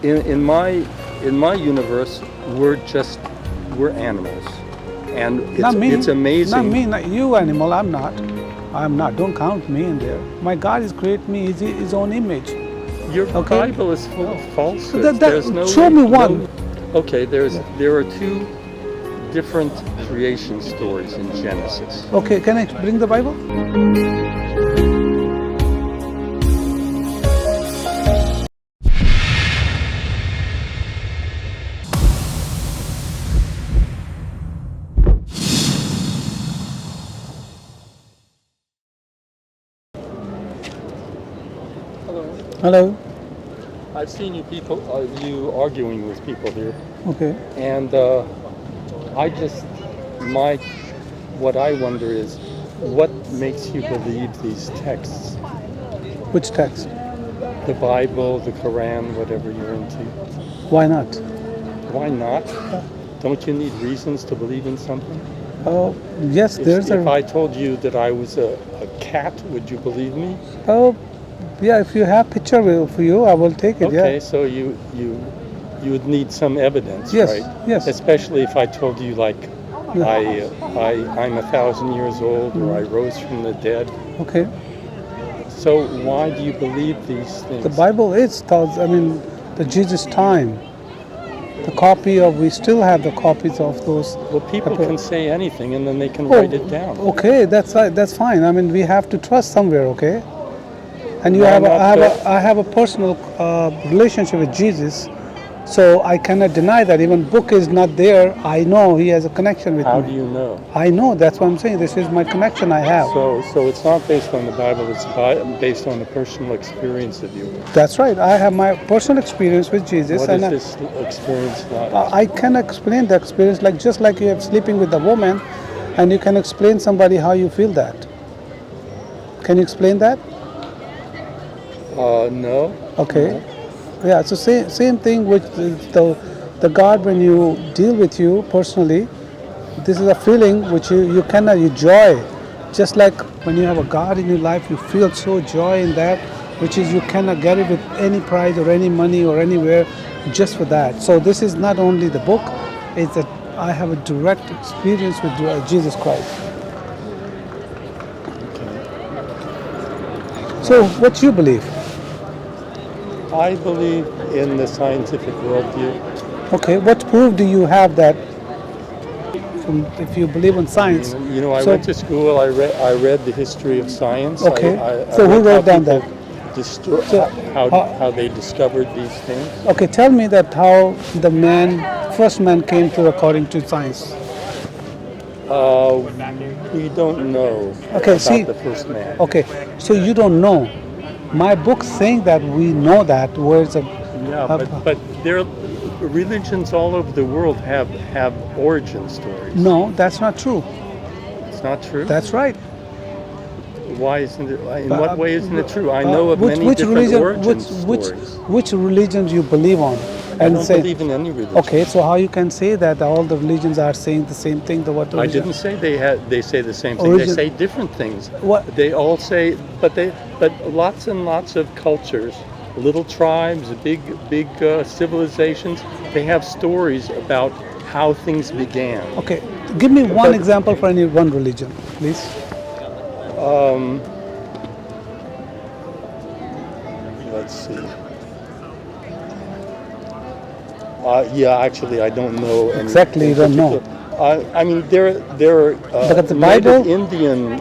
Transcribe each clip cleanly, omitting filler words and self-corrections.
in my universe, we're animals, and it's amazing. Not me, not you, animal. I'm not. Don't count me in there. My God has created me his own image. Your Bible is full of falsehoods. Show me one. Okay, there are two different creation stories in Genesis. Okay, can I bring the Bible? Hello. I've seen you arguing with people here. Okay. And what I wonder is, what makes you believe these texts? Which text? The Bible, the Quran, whatever you're into. Why not? Why not? Don't you need reasons to believe in something? Oh, yes, If I told you that I was a cat, would you believe me? Oh, yeah, if you have picture for you, I will take it, okay, yeah. So you would need some evidence, yes, right? Yes. Especially if I told you, like, I'm 1,000 years old, or I rose from the dead. Okay. So why do you believe these things? The Bible is, the Jesus time. We still have the copies of those. Well, people can say anything and then they can write it down. Okay, that's fine. We have to trust somewhere, okay? And I have a personal relationship with Jesus, so I cannot deny that. Even book is not there, I know he has a connection with me. How do you know? I know, that's what I'm saying. This is my connection I have. So it's not based on the Bible, it's based on the personal experience of you. That's right. I have my personal experience with Jesus. What is this experience like? I can explain the experience just like you have sleeping with a woman, and you can explain somebody how you feel that. Can you explain that? No. Okay. No. Yeah, so same thing with the God when you deal with you personally. This is a feeling which you cannot, you joy. Just like when you have a God in your life, you feel so joy in that, which is you cannot get it with any price or any money or anywhere, just for that. So this is not only the book, it's that I have a direct experience with Jesus Christ. Okay. So what do you believe? I believe in the scientific worldview. Okay, what proof do you have that? If you believe in science. I went to school. I read the history of science. Okay. I So who wrote down that? How they discovered these things. Okay, tell me that how the first man came to according to science. We don't know about the first man. Okay, so you don't know. My book saying that we know that words of. But there, religions all over the world have origin stories. No, that's not true. It's not true? That's right. Why isn't it? In what way isn't it true? I know of many different origin stories. Which religion do you believe on? I don't believe in any religion. Okay, so how you can say that all the religions are saying the same thing? I didn't say they say the same thing. They say different things. What? They all say, but lots and lots of cultures, little tribes, big civilizations, they have stories about how things began. Okay, give me one example for any one religion, please. Let's see. Actually, I don't know. Exactly, you don't know. There are but the Bible? Native Indian.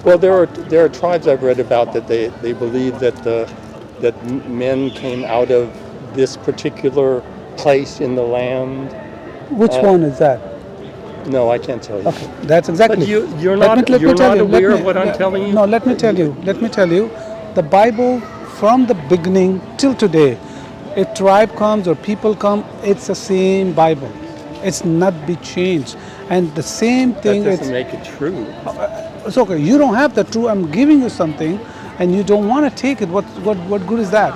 Well, there are tribes I've read about that they believe that men came out of this particular place in the land. Which one is that? No, I can't tell you. Okay, that's exactly. But you're not aware of what I'm telling you? No, let me tell you. The Bible, from the beginning till today, a tribe comes or people come, it's the same Bible. It's not be changed. And the same thing. That doesn't make it true. It's okay. You don't have the truth. I'm giving you something, and you don't want to take it. What good is that?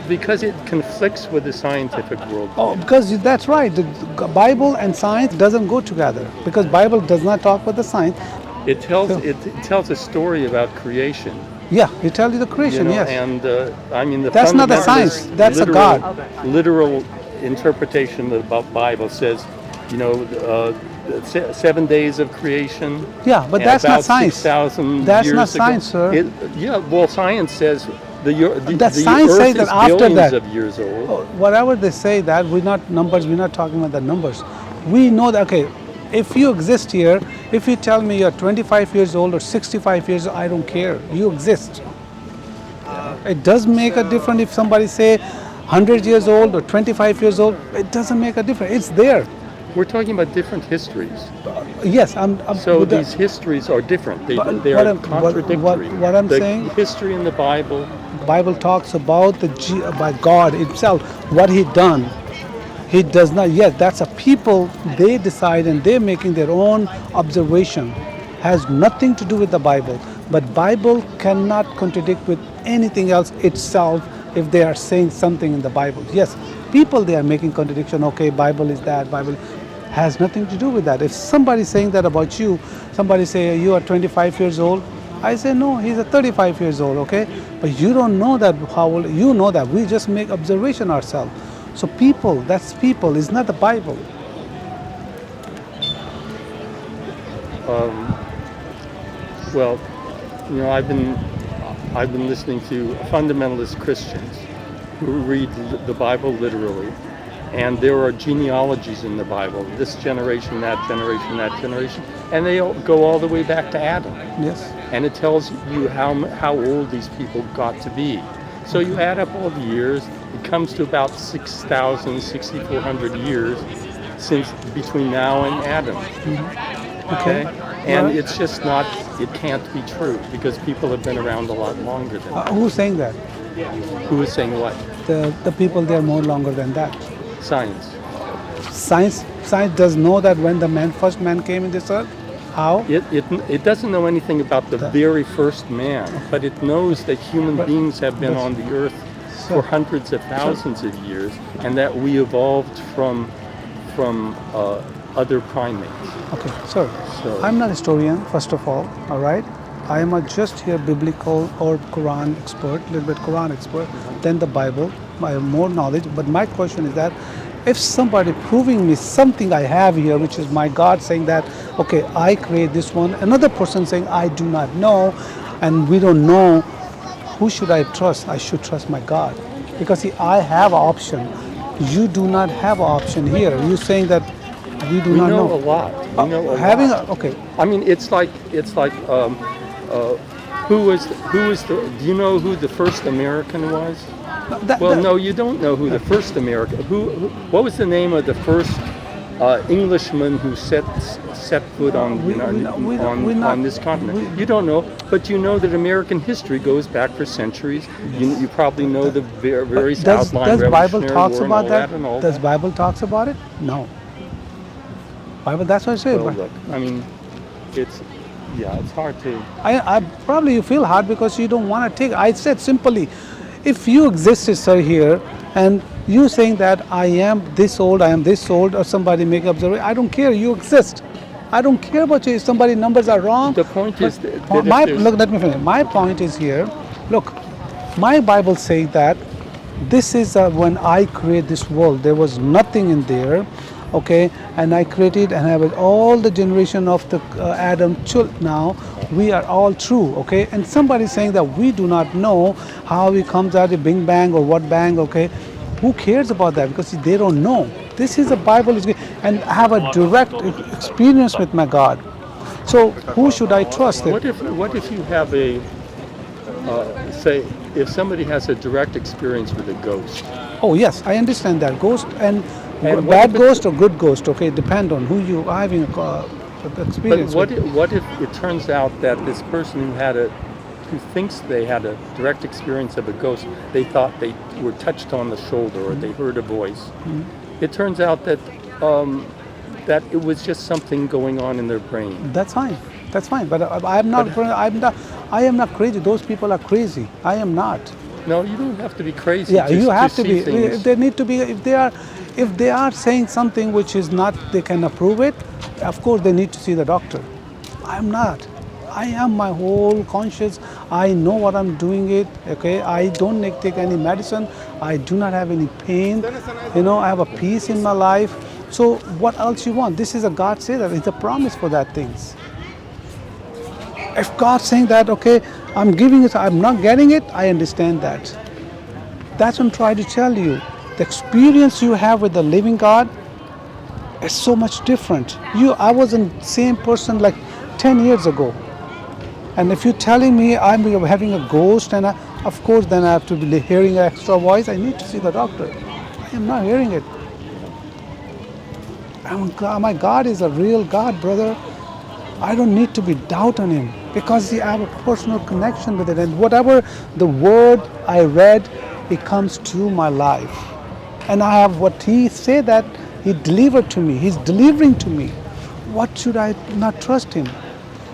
Because it conflicts with the scientific world. Oh, because that's right. The Bible and science doesn't go together. Because Bible does not talk about the science. It tells a story about creation. Yeah, he tells you the creation. Yes. And I mean, the That's not a science. fundamentalist That's a literal, God. literal interpretation of the Bible says, 7 days of creation. Yeah, but and that's about not science. 6,000 That's years not ago. science, sir. Yeah, well, science says the science Earth says is that after billions that- of years old. Whatever they say that we're not numbers. We're not talking about the numbers. We know that. Okay, if you exist here, if you tell me you're 25 years old or 65 years old, I don't care. You exist. It does make a difference if somebody say 100 years old or 25 years old. It doesn't make a difference. It's there. We're talking about different histories. Yes, I'm So with these histories are different. They But are what I'm- contradictory. what I'm the saying- history in the Bible. Bible talks about by God Himself, what He done. He does not. Yes, that's a people. They decide and they're making their own observation. Has nothing to do with the Bible. But Bible cannot contradict with anything else itself if they are saying something in the Bible. Yes, people they are making contradiction. Okay, Bible is that. Bible has nothing to do with that. If somebody saying that about you, somebody say you are 25 years old. I say no, he's a 35 years old, okay? But you don't know that how old, you know that. We just make observation ourselves. So people, that's people, it's not the Bible. Well, I've been listening to fundamentalist Christians who read the Bible literally, and there are genealogies in the Bible. This generation, that generation, that generation, and they all go all the way back to Adam. Yes. And it tells you how old these people got to be. So you add up all the years, it comes to about 6,000, 6,400 years since between now and Adam. Okay? And Well- it's just not, it can't be true because people have been around a lot longer than that. Who's saying that? Who is saying what? The people they are more longer than that. Science. Science does know that when the first man came in this earth. How? It doesn't know anything about the very first man, but it knows that human beings have been on the earth for hundreds of thousands of years, and that we evolved from other primates. Okay, sir. So- I'm not a historian, first of all right? I am a just here biblical or Quran expert, little bit Quran expert, than the Bible. I have more knowledge, but my question is that if somebody proving me something I have here, which is my God saying that, okay, I create this one, another person saying I do not know, and we don't know, who should I trust? I should trust my God. Because see, I have an option. You do not have an option here. You're saying that we do We not know know. a lot. We know a Having lot. okay. I mean, it's like who was the? Do you know who the first American was? Well, no, you don't know who the first American. What was the name of the first Englishman who set foot on on this continent? You don't know, but you know that American history goes back for centuries. You probably know the various outline Does Bible Revolutionary talks War and about all that? and all Does that. Bible talks about it? No. Bible. That's what I say. Well, look, I mean, it's hard to. I probably you feel hard because you don't want to take. I said simply, if you existed, sir, here, and you saying that I am this old, or somebody make observation, I don't care. You exist. I don't care about you. If somebody numbers are wrong. The point is that if Look, let me finish. My point is here. Look, my Bible says that this is when I create this world. There was nothing in there. Okay, and I created and have all the generation of the Adam now we are all true. Okay, and somebody saying that we do not know how he comes out of Big Bang or what bang. Okay, who cares about that? Because they don't know. This is a Bible and have a direct experience with my God. So who should I trust? What if you have a say if somebody has a direct experience with a ghost? Oh yes, I understand that ghost and And bad what if ghost or good ghost. Okay, depend on who you are having But experience with. what if it turns out that this person who thinks they had a direct experience of a ghost, they thought they were touched on the shoulder or they heard a voice. It turns out that that it was just something going on in their brain. That's fine. That's fine. But I am not crazy. Those people are crazy. I am not. No, you don't have to be crazy. Yeah, you have to see be. things. If they need to be. If they are saying something which is not, they can approve it. Of course, they need to see the doctor. I'm not. I am my whole conscious. I know what I'm doing it. Okay, I don't take any medicine. I do not have any pain. I have a peace in my life. So what else you want? This is a God say that it's a promise for that things. If God's saying that, okay, I'm giving it, I'm not getting it, I understand that. That's what I'm trying to tell you. The experience you have with the living God is so much different. I wasn't the same person like 10 years ago. And if you're telling me I'm having a ghost, and of course then I have to be hearing an extra voice, I need to see the doctor. I am not hearing it. My God is a real God, brother. I don't need to be doubt on Him because I have a personal connection with it. And whatever the word I read, it comes to my life. And I have what He said that He delivered to me. He's delivering to me. What should I not trust Him?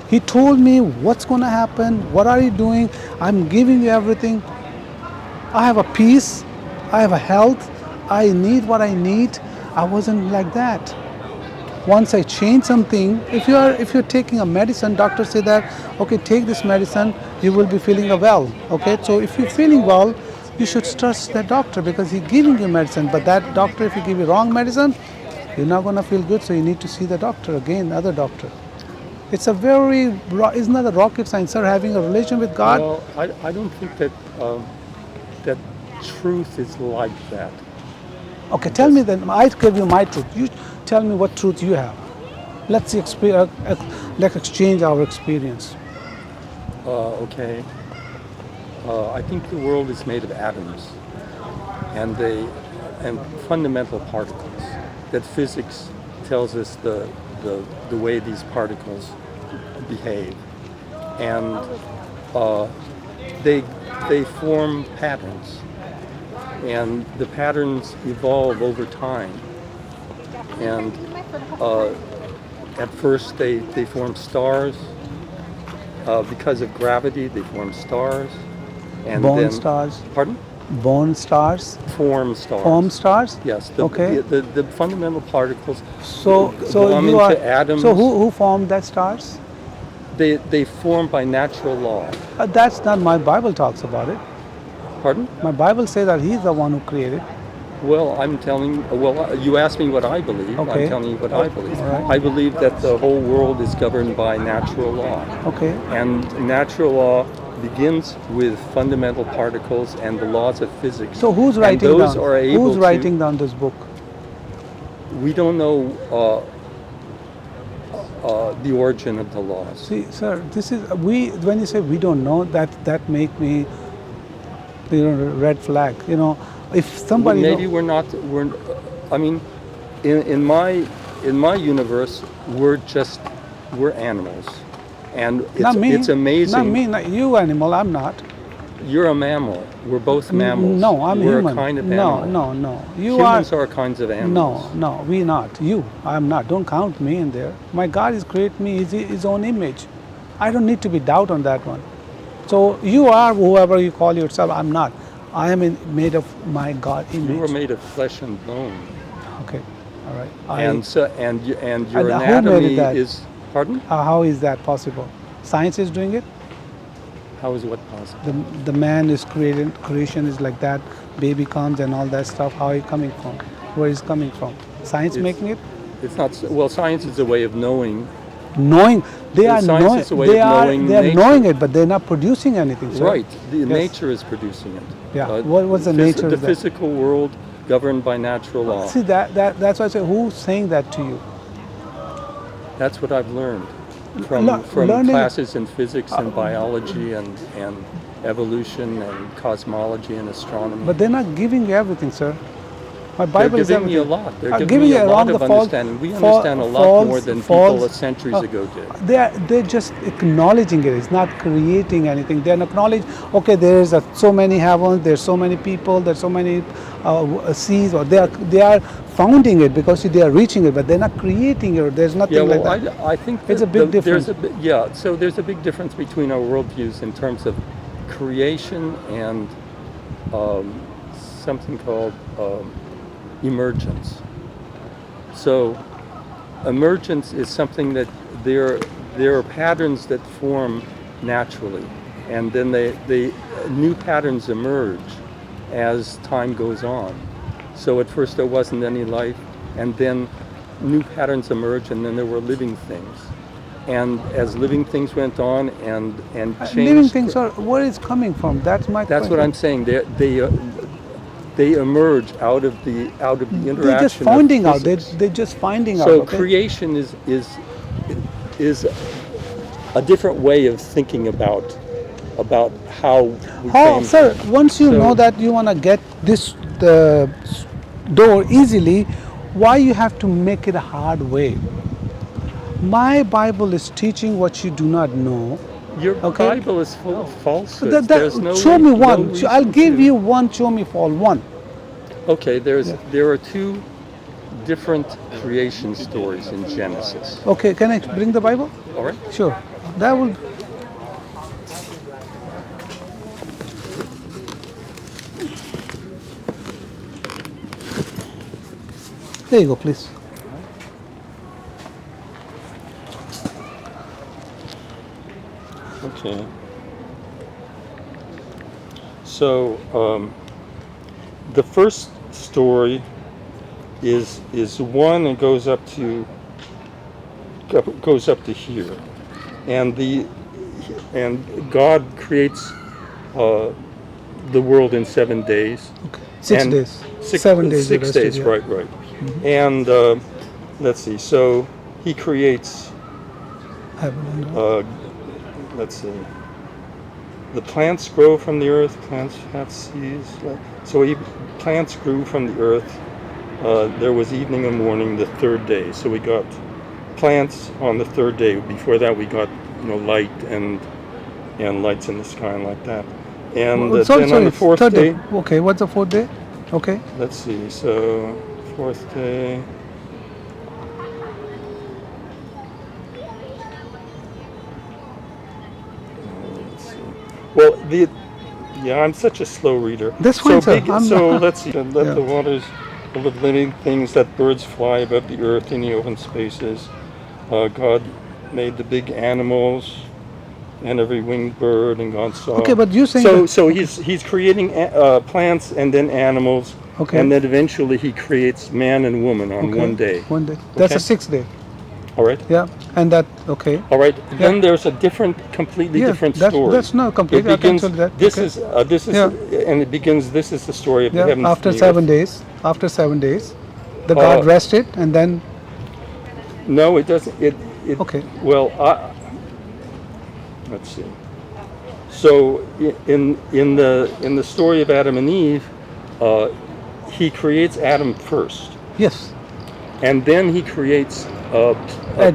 He told me what's going to happen. What are you doing? I'm giving you everything. I have a peace. I have a health. I need what I need. I wasn't like that. Once I change something, if you're taking a medicine, doctor say that, okay, take this medicine, you will be feeling well. Okay, so if you're feeling well, you should trust that doctor because he's giving you medicine. But that doctor, if he give you wrong medicine, you're not going to feel good. So you need to see the doctor again, other doctor. It's not a rocket science, sir, having a relation with God. Well, I don't think that that truth is like that. Okay, tell me then. I give you my truth. You tell me what truth you have. Let's exchange our experience. Okay. I think the world is made of atoms, and fundamental particles. That physics tells us the way these particles behave, and they form patterns, and the patterns evolve over time. And at first they form stars. Because of gravity, they form stars. And Bone stars. Pardon? Bone stars. Form stars. Form stars. Yes. Okay. The fundamental particles. So form you into are. atoms. So who formed that stars? They form by natural law. That's not my Bible talks about it. Pardon? My Bible says that He's the one who created. Well, you asked me what I believe. Okay. I'm telling you what I believe. All right. I believe that the whole world is governed by natural law. Okay. And natural law begins with fundamental particles and the laws of physics. So who's writing and those down? Are able who's writing down this book? We don't know the origin of the laws. See, sir, this is when you say we don't know, that make me, red flag. If somebody I mean, in my universe, we're animals, and it's amazing. Not me, not you, animal. I'm not. You're a mammal. We're both mammals. No, I'm we're human. We're a kind of animal. No. Humans are kinds of animals. No, we not. You, I'm not. Don't count me in there. My God is created me His own image. I don't need to be doubt on that one. So you are whoever you call yourself. I'm not. I am made of my God image. You are made of flesh and bone. Okay, all right. And your who anatomy made that? is. Pardon? How is that possible? Science is doing it. How is what possible? The man is created. Creation is like that. Baby comes and all that stuff. How is it coming from? Where is it coming from? Science making it? It's not. Well, science is a way of knowing. Knowing they are knowing. They are knowing it, but they're not producing anything. Sir. Right. Nature is producing it. Yeah. What's the nature? The physical world governed by natural law. See that's why I say, who's saying that to you? That's what I've learned from classes in physics and biology and evolution and cosmology and astronomy. But they're not giving you everything, sir. My Bible They're is giving me a lot. They're giving me a lot of understanding. We understand a lot more than people centuries ago did. They're just acknowledging it. It's not creating anything. They're acknowledging, okay, there's so many heavens, there's so many people, there's so many seas, or they are founding it because they are reaching it, but they're not creating it. There's nothing like that. I think it's a big difference. So there's a big difference between our worldviews in terms of creation and something called emergence. So emergence is something that there are patterns that form naturally, and then they new patterns emerge as time goes on. So at first there wasn't any life, and then new patterns emerged, and then there were living things. And as living things went on and changed, living things are where it's coming from. That's my. That's point. what I'm saying. They emerge out of the interaction. They're just finding out. They're just finding out. So Okay? creation is a different way of thinking about how we came. Sir, once you know that you want to get this door easily, why you have to make it a hard way? My Bible is teaching what you do not know. Your Bible is full of falsehoods. Show me one. I'll give you one. Show me for one. Okay, there are two different creation stories in Genesis. Okay, can I bring the Bible? All right. Sure. That will. There you go, please. Okay. So the first story is one that goes up to here, and God creates the world in 7 days. Okay. 6 days. 7 days. 6 days. Right. Mm-hmm. And let's see. So He creates. Let's see. The plants grow from the earth. Plants have seeds. So plants grew from the earth. There was evening and morning the third day. So we got plants on the third day. Before that, we got light and lights in the sky and like that. And then on the fourth day. Okay, what's the fourth day? Okay. Let's see. So fourth day. Well, I'm such a slow reader. That's fine, sir. So let's see. Let the waters full of living things, let birds fly above the earth in the open spaces. God made the big animals and every winged bird, and God saw. Okay, but you saying so he's creating plants and then animals, okay, and then eventually he creates man and woman on one day. One day. That's the sixth day. All right. Yeah, and that okay. All right. Then there's a completely different story. That's not completely. I can tell you that. This is and it begins. This is the story of the heavens. After 7 days. After 7 days, the God rested, and then. No, it doesn't. It okay. Well, let's see. So in the story of Adam and Eve, he creates Adam first. Yes. And then he creates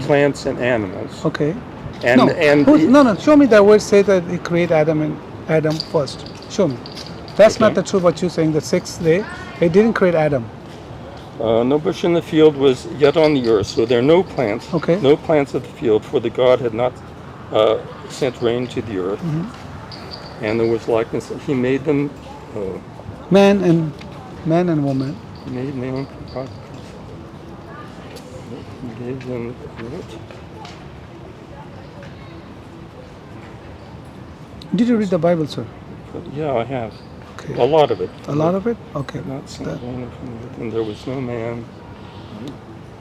plants and animals. Okay. No. Show me that word say that he created Adam first. Show me. That's not the truth. What you're saying. The sixth day, he didn't create Adam. No bush in the field was yet on the earth, so there are no plants. Okay. No plants of the field, for the God had not sent rain to the earth. Mm-hmm. And there was likeness. He made them. Man and woman. He made man from God. He gave them what? Did you read the Bible, sir? Yeah, I have. Okay. A lot of it. A lot of it? Okay. Not sent rain from the earth, and there was no man.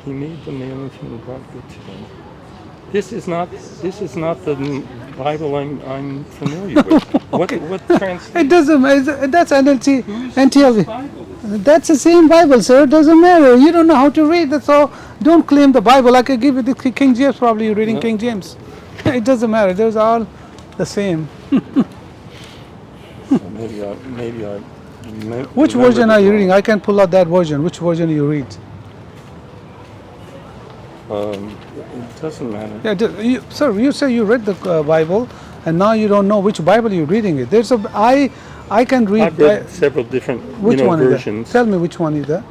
He made the male and female brought good to them. This is not the Bible I'm familiar with. Okay. What translation? It doesn't matter. That's NLT. NTLV. That's the same Bible, sir. It doesn't matter. You don't know how to read. That's all. Don't claim the Bible. I could give you the King James. Probably you're reading King James. It doesn't matter. Those are all the same. Maybe I. Which version are you reading? I can pull out that version. Which version do you read? It doesn't matter. Yeah, sir. You say you read the Bible, and now you don't know which Bible you're reading it. I can read. I've read several different versions. Tell me which one is that.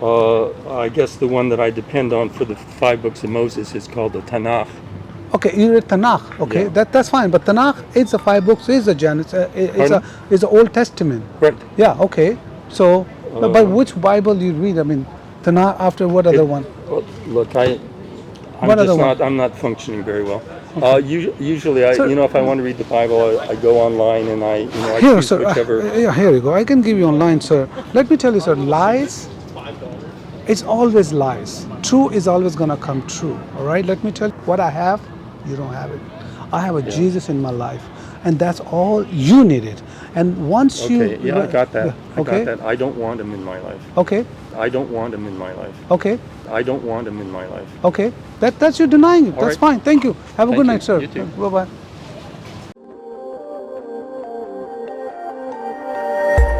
I guess the one that I depend on for the 5 books of Moses is called the Tanakh. Okay, you read Tanakh. Okay, yeah. that's fine. But Tanakh is the 5 books. Is the Genesis. Is the Old Testament. Right. Yeah. Okay. So, but which Bible you read? I mean, Tanakh. After what other one? Look, I'm not functioning very well. Usually, Sir, if I want to read the Bible, I go online and I Here, choose sir. whichever. Yeah, here you go. I can give you online, sir. Let me tell you, sir. Lies, it's always lies. True is always gonna come true. All right. Let me tell you, what I have, you don't have it. I have a Jesus in my life, and that's all you needed. And once Okay, you, I got that. Okay. I got that. I don't want him in my life. Okay. I don't want him in my life. Okay. I don't want him in my life. Okay. That's you denying it. All That's right. fine. Thank you. Have a Thank good you. night, sir. You too. Bye bye.